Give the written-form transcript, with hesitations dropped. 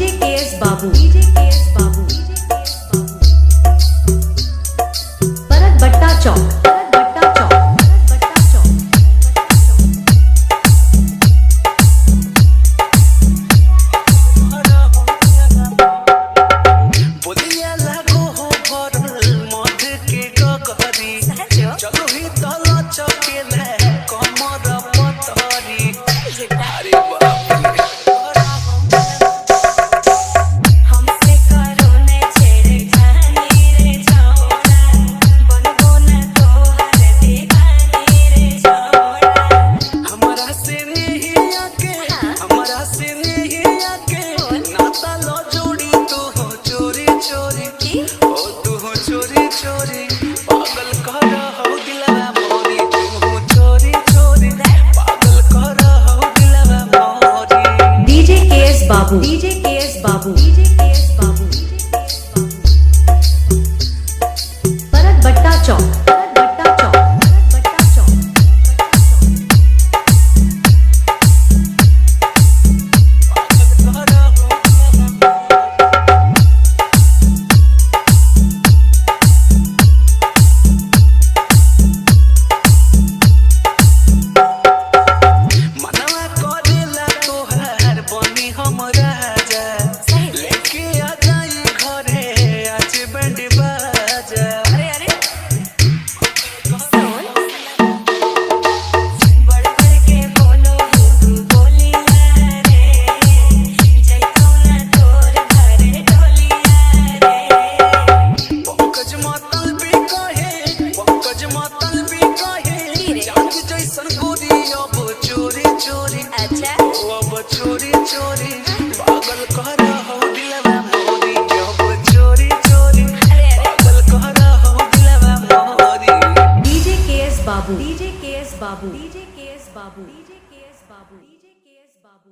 DJ KS बाबू, DJ KS बाबू, परत बट्टा चौक, परत बट्टा चौक, परत बट्टा चौक। बोलिया लागो हो भरल मध के गगरी, चलो ही तला चकेले कमर पतरी। अरे बाप रे हमसे करो ने छेड़खानी रे छोड़ा, बनबो न तोहर दीवानी रे छोड़ा। हमरा से नहीं आके, हमरा से नहीं आके नाता लो जोड़ी तू हो चोरी चोरी, ओ तू हो चोरी चोरी, पागल कर हो दिलवा मोरी, तू हो चोरी चोरी, पागल कर हो दिलवा मोरी। डीजे केएस बाबू, डीजे केएस बाबू, डीजे केएस बाबू, परत बट्टा चौक, परत बट्टा चौक, परत बट्टा चौक। मनवा करेला तोहार बनी हम राजा, लेके आ जाई घरे आज बैंड बाजा। अरे अरे सुन, बढ़ बढ़ के बोलो तू बोलिया रे, जैतौ न तोर घरे ढोलिया रे। पंकज मातल भी कहे, पंकज मातल भी कहे, जाग जैसन गोरी अब चोरी चोरी, अच्छा अब चोरी चोरी, पागल कर हो दिलवा मोरी, अब चोरी चोरी, पागल कर हो दिलवा मोरी। डीजे केएस बाबू, डीजे केएस बाबू, डीजे केएस बाबू, डीजे केएस बाबू, डीजे केएस बाबू।